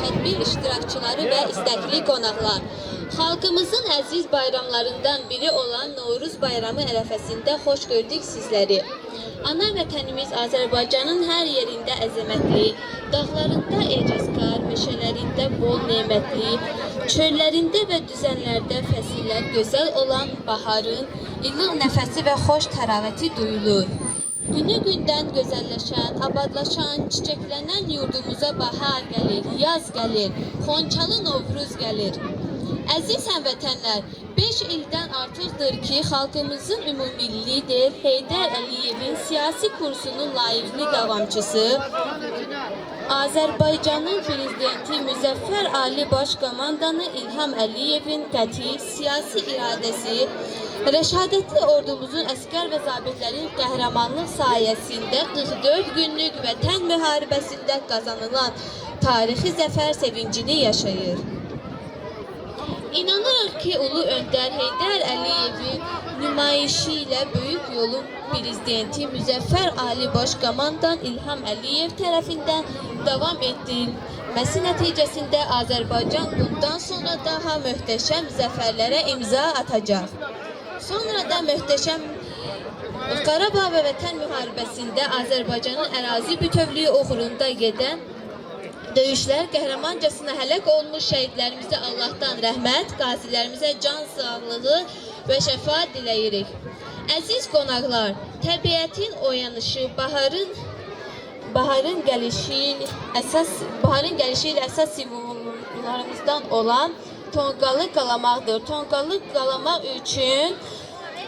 Tədbir iştirakçıları və istəkli qonaqlar. Xalqımızın əziz bayramlarından biri olan Novruz bayramı ərəfəsində xoş gördük sizləri. Ana vətənimiz Azərbaycanın hər yerində əzəmətli, dağlarında ecazkar, meşələrində bol nemətli, çöllərində və düzənlərdə fəsillər gözəl olan baharın ilıq nəfəsi və xoş təravəti duyulur. Günü-gündən gözəlləşən, abadlaşan, çiçəklənən yurdumuza bahar gəlir, yaz gəlir, xonçalı Novruz gəlir. Əziz həmvətənlər, 5 ildən artıqdır ki, xalqımızın ümumilli lider Heydər Əliyevin siyasi kursunun layiqli davamçısı, Azərbaycanın prezidenti Müzəffər Ali Başkomandanı İlham Əliyevin qəti siyasi iradəsi, rəşadətli ordumuzun əskər və zabitlərin qəhrəmanlıq sayəsində 44 günlük vətən müharibəsində qazanılan tarixi zəfər sevincini yaşayır. İnanırıq ki, Ulu Öndər Heydər Əliyevin nümayişi ilə böyük yolun prezidenti Müzəffər Ali Başkomandan İlham Əliyev tərəfindən davam etdirilməsi nəticəsində Azərbaycan bundan sonra daha möhtəşəm zəfərlərə imza atacaq. Sonra da möhtəşəm Qarabağ və Vətən müharibəsində Azərbaycanın ərazi bütövlüyü uğrunda gedən döyüşlər qəhrəmancasına həlak olmuş şəhidlərimizə Allahdan rəhmət, qazilərimizə can sağlığı və şəfa diləyirik. Əziz qonaqlar, təbiətin oyanışı, baharın gəlişi ilə əsas simvollarımızdan olan tonqallı qalamaqdır. Tonqallı qalamaq üçün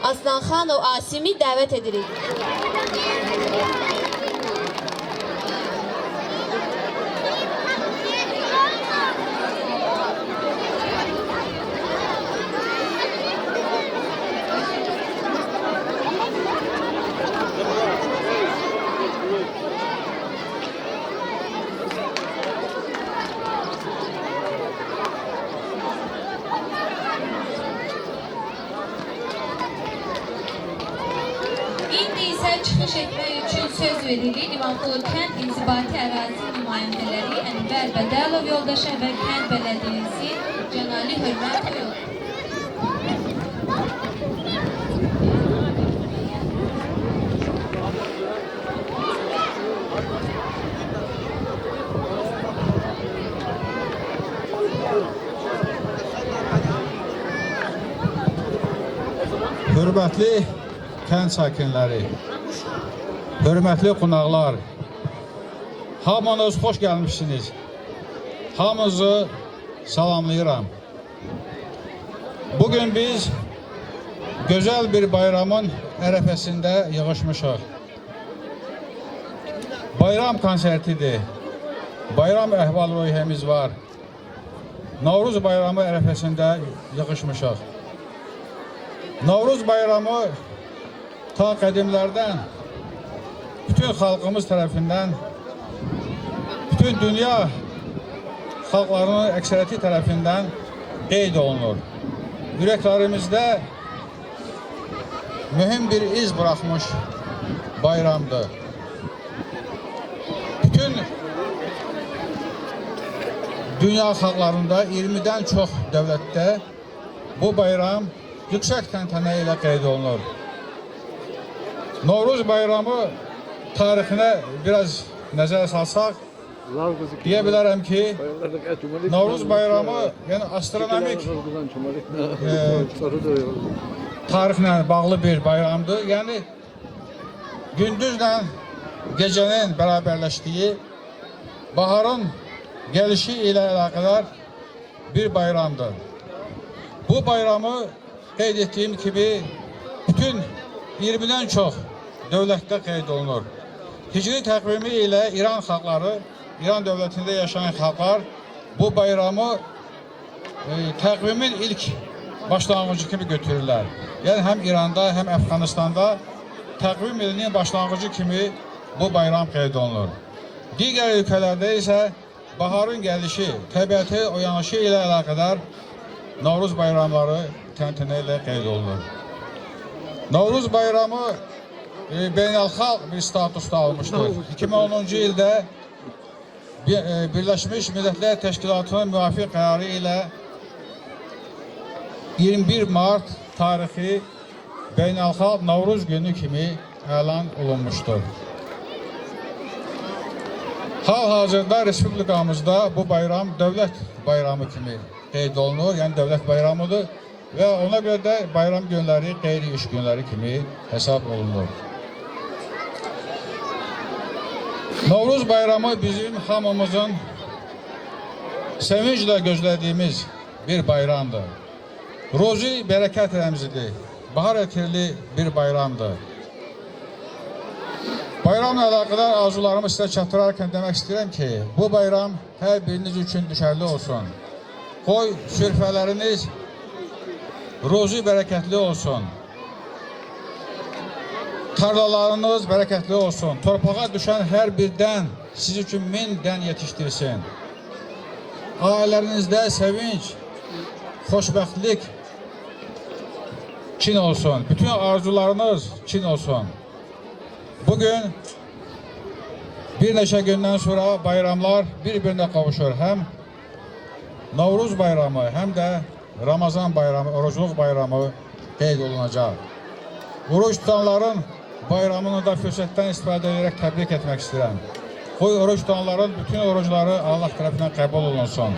Aslanxanov Asimi dəvət edirik. Çıxış etmək üçün söz verilir İvanpolur kənd inzibati ərazi nümayəndələri Ənvər Bədəlov yoldaşa və kənd bələdiyyəsi Cənali Hörmət Toyol. Hörmətli kənd sakinləri, hörmətli qonaqlar, hamınız xoş gəlmişsiniz. Hamınızı salamlayıram. Bugün biz gözəl bir bayramın ərəfəsində yığışmışıq. Bayram konsertidir. Bayram əhval-ruhiyyəmiz var. Novruz bayramı ərəfəsində yığışmışıq. Novruz bayramı ta qədimlərdən bütün xalqımız tərəfindən, bütün dünya xalqlarının əksəriyyəti tərəfindən qeyd olunur. Ürəklərimizdə mühüm bir iz bırakmış bayramdır. Bütün dünya xalqlarında 20'dən çox dövlətdə bu bayram yüksək təntənə ilə qeyd olunur. Novruz bayramı tarixinə biraz nəzər salsaq, deyə bilərəm ki, Novruz bayramı yəni astronomik tarixlə bağlı bir bayramdır. Yəni gündüzlə gecənin bərabərləşdiyi, baharın gəlişi ilə əlaqədar bir bayramdır. Bu bayramı qeyd etdiyim kimi bütün 20'dən çox dövlətdə qeyd olunur. Hicri təqvimi ilə İran xalqları, İran dövlətində yaşayan xalqlar bu bayramı təqvimin ilk başlanğıcı kimi götürürlər. Yəni həm İranda, həm Əfqanistanda təqvim ilinin başlanğıcı kimi bu bayram qeyd olunur. Digər ölkələrdə isə baharın gəlişi, təbiəti oyanışı ilə əlaqədar Novruz bayramları təntənə ilə qeyd olunur. Novruz bayramı beynəlxalq bir statusda almışdır. 2010-cu ildə Birləşmiş Millətlər Təşkilatının müvafiq qərarı ilə 21 Mart tarixi beynəlxalq Novruz günü kimi elan olunmuşdur. Hal-hazırda Respublikamızda bu bayram dövlət bayramı kimi qeyd olunur, yəni dövlət bayramıdır və ona görə də bayram günləri qeyri-iş günləri kimi hesab olunur. Novruz bayramı bizim hamımızın sevinclə gözlədiyimiz bir bayramdır. Ruzi bərəkət rəmzidir, bahar ətirli bir bayramdır. Bayramla əlaqədar arzularımı sizə çatdırarkən demək istəyirəm ki, bu bayram hər biriniz üçün düşərli olsun. Qoy sürfələriniz ruzi bərəkətli olsun. Tarlalarınız bərəkətli olsun. Torpağa düşən hər bir dən siz üçün 1000 dən yetişdirsin. Ailələrinizdə sevinç, xoşbəxtlik kin olsun. Bütün arzularınız kin olsun. Bugün bir neçə gündən sonra bayramlar bir-birinə qavuşur. Həm Novruz bayramı, həm də Ramazan bayramı, orucluq bayramı qeyd olunacaq. Oruç tutanların bayramını da fürsətdən istifadə edərək təbrik etmək istəyirəm. Qoy oruç tutanların bütün orucları Allah tərəfindən qəbul olunsun.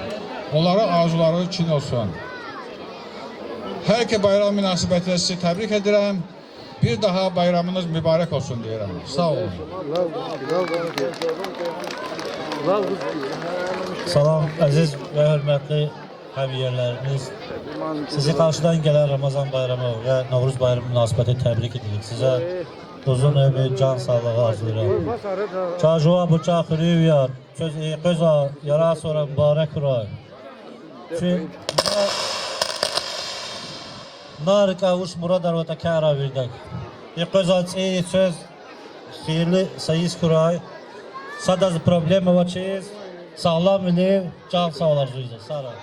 Onların arzuları kin olsun. Hər iki bayram münasibətilə sizi təbrik edirəm. Bir daha bayramınız mübarək olsun deyirəm. Sağ olun. Salam əziz və hörmətli həmyerlərimiz. Sizi qarşıdan gələn Ramazan bayramı və Novruz bayramı münasibəti təbrik edirik. Sizə uzun ömür, can sağlığı arzulayıram. Çajuva bıçaq rüyar, qöza yara sonra mübarək ray. Çünki nar qavuş muradar və təkara verdik. Qözaçı söz xeyirli sayız kuray. Sadaz problemi var çiz. Sağlam biliv, can sağ olar zuyuza. Sağ olun.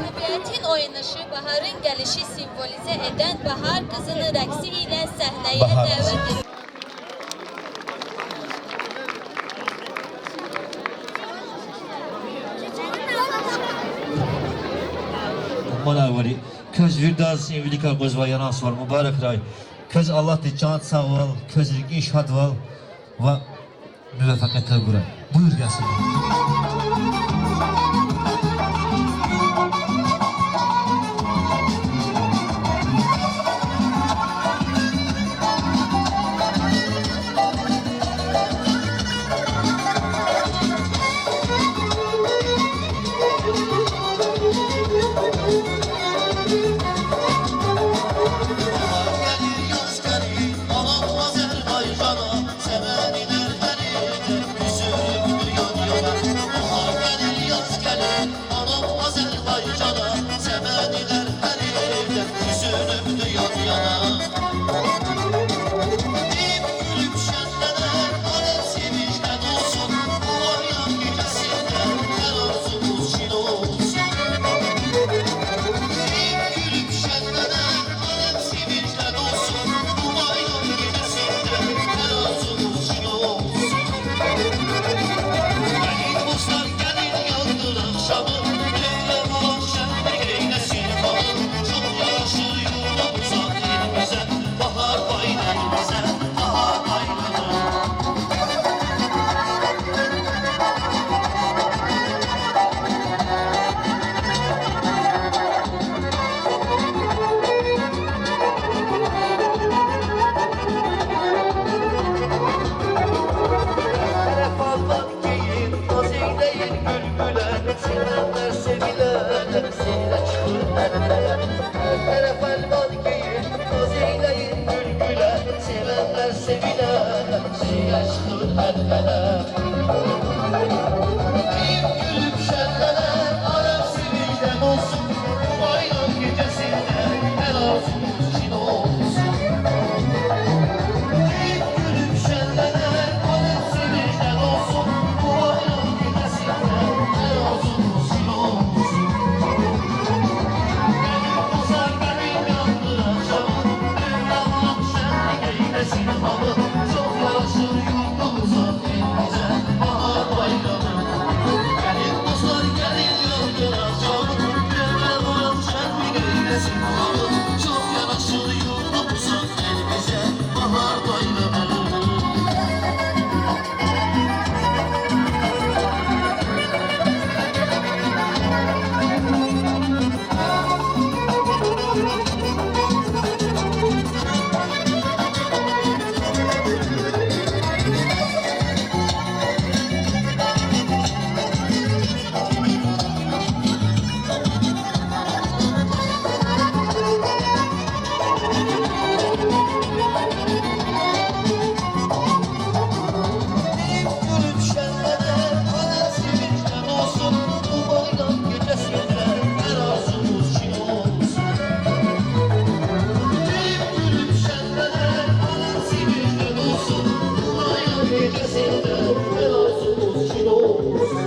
Təbiətin oynayışı, baharın gəlişi simvolizə edən bahar qızını rəqsi ilə səhnəyə dəvət edir. Manaveri, köz virdazı evlika qozva yanas var, mübarək ray. Köz Allah de can sağ ol, közlüğün şad ol və müvəffəqiyyətlər qura. Buyur gəlsin. olur ellere. Her taraf elvan giyin, naz eyleyin bülbüle. Sevenler sevilen, yaşlı ellere. Gülüp şenlenen Arap sevinçten olsun. Bu bayram gecesinde her arzumuz için olsun. Gülüp şenlenen Arap sevinçten olsun. Bu bayram gecesinde her arzumuz için olsun. Gelin pazar gelin yandıracağım. Mevlam şenlik eylesin halı. Çok yaraşır yurdumuza elimize bahar bayramı. Gelin dostlar gelin yandıracağım. Mevlam şenlik eylesin halı. Çok yaraşır yurdumuza elimize bahar bayramı. Gülüp şenlenen Arap sevinçten olsun. Bu bayram gecesinde her arzumuz için olsun. Gülüp şenlenen Arap sevinçten olsun. Bu bayram gecesinde her arzumuz için olsun.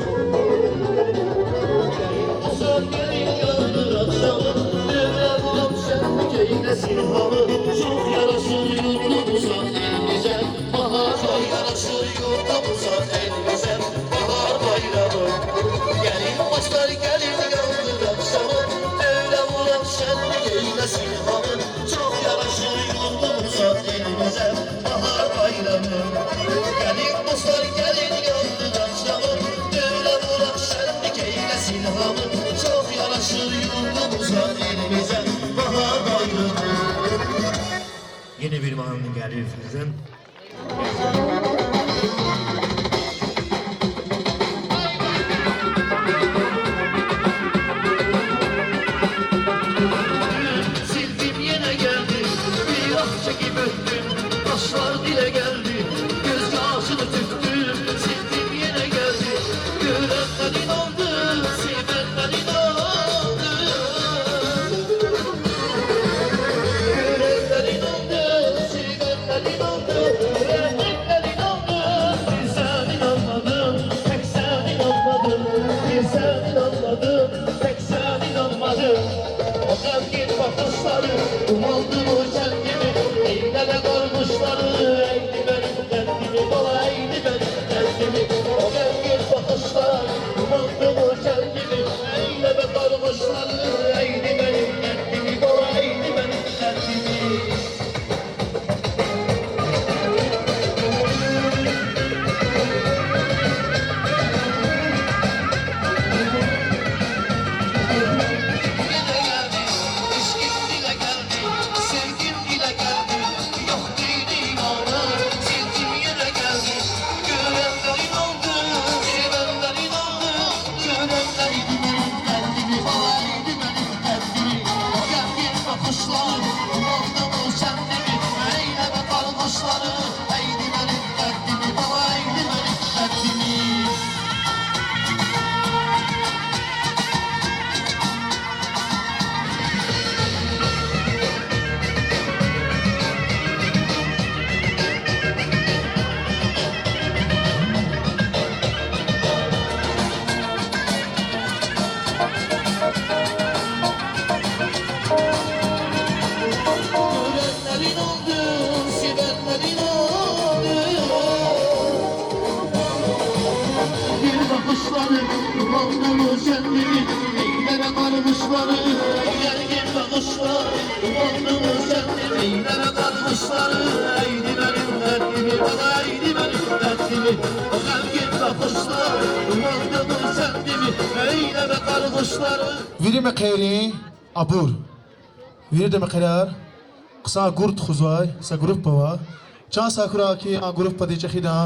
Gelin dostlar gelin yandır akşamı. Mevlam şenlik eylesin halı. Çok yaraşır yurdumuza elimize bahar yaraşır yurdumuza elimize bahar bayramı. Gelin başlar gelin yandır akşamı. Mevlam şenlik eylesin halı. Çok yaraşır yurdumuza elimize bahar bayramı. Gelin dostlar gelin yandır akşamı. Mevlam şenlik eylesin halı. Çok yaraşır yurdumuza elimize bahar bayramı. Yeni bir mahnı geliyor sizden. Sildim yine geldi, bir ah çekip öptüm. Taşlar dile geldi, göz yaşını tüktüm. Sildim yine geldi, görenler inandı, sevenler inandı. Görenler inandı, sevenler inandı. Görenler inandı, bir sen inanmadın, tek sen inanmadın. Bir sen inanmadın, tek sen inanmadın. O sevgin bakışları, umaldı mı kendimi? Eyleme varmışları, eyli benim kendimi, bana eyli benim kendimi. O sevgin bakışlar, umaldı mı kendimi? Eyleme varmışları, eyli benim kendimi, bana eyli benim kendimi. Yine geldi, işkin dile geldi, sevgim dile geldi. Yok değil imanı, sildim yine geldi. Görenler inandı, sevenler inandı. Görenler benim kendimi, balaydı benim kendimi. O gergin bakışlar, umaldı mı kendimi? Eyleme kalmışları, eydi benim kendimi, balaydı benim kendimi. Görenler inandı, sevenler inandı. Bir bakışları, umaldı mı kendimi? Eyleme varmışları, gergin bakışlar. Umaldı mı kendimi? Eyleme varmışları, eydi benim kendimi, bana eydi benim kendimi. O gergin bakışlar, umaldı mı kendimi? Eyleme varmışları. ویری مقیری عبور ویری دم قرار قصا گرد خوزوای سا گروپ بوا چان ساکرا کی آن گروپ پدی چخیدا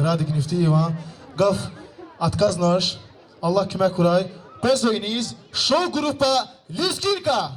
رادی گنفتی و گف اتکاز ناش Allah kime kuray Bezoyiniz show grupa Lizkinka.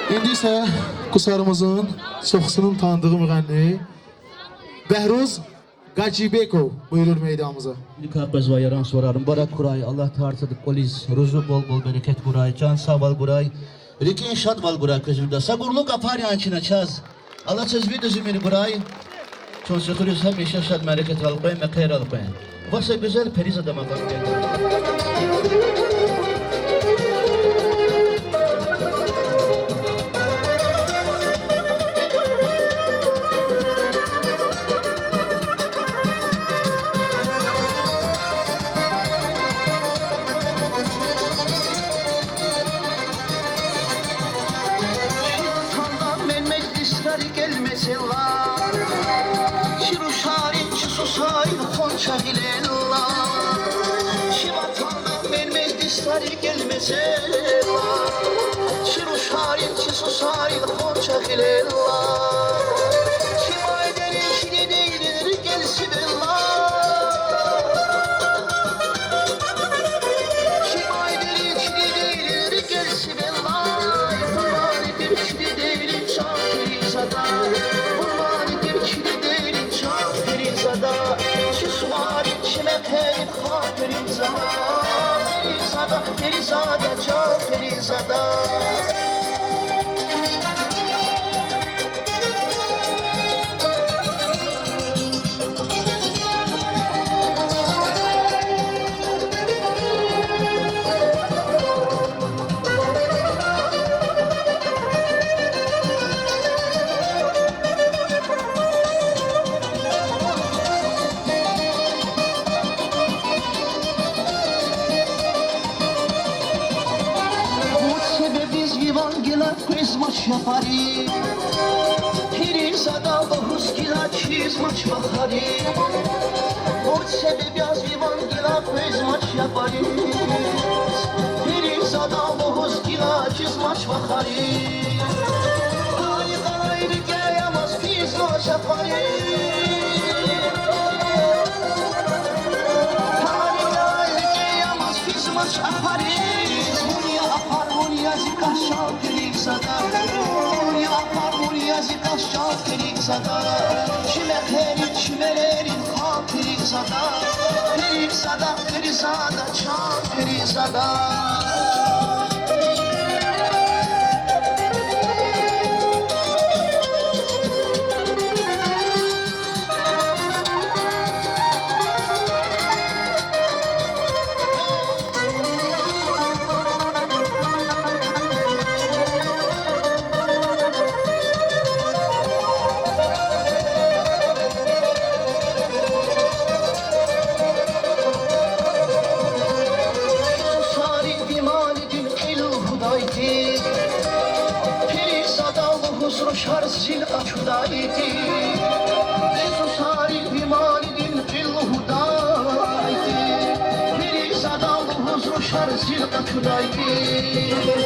İndi isə Qusarımızın çoxsunun tanıdığı müğənni Bəhruz Qacibekov buyurur meydanımıza. Lika qızva yaran sorarım. Barak kuray. Allah tartıdık polis. Ruzu bol bol bereket kuray. Can sağ val kuray. Rikin şad val kuray kızımda. Sagurlu kapar yançına çaz. Allah çözbü düzümünü kuray. Çon sıkırız hemşe şad bereket al koyun ve kayır al koyun. Varsa güzel periz adama kalkıyor. Ferizada çok Ferizada afari Pirin sada bohuz gila çiz maç bahari Borç sebebi az vivan gila köz maç yapari Pirin sada bohuz gila çiz maç bahari Ay gayrı geyemez fiz maç yapari Maç aparız, buraya apar, buraya zikah şarkırık sada Buraya apar, buraya zikah şarkırık sada Çimelerin kalkırık sada Kırık sada, kırık sada, çarkırık sada Şarj zil açudaydı Susari bimalidin ilhudaydı Biri sadalı huzur şarj zil açudaydı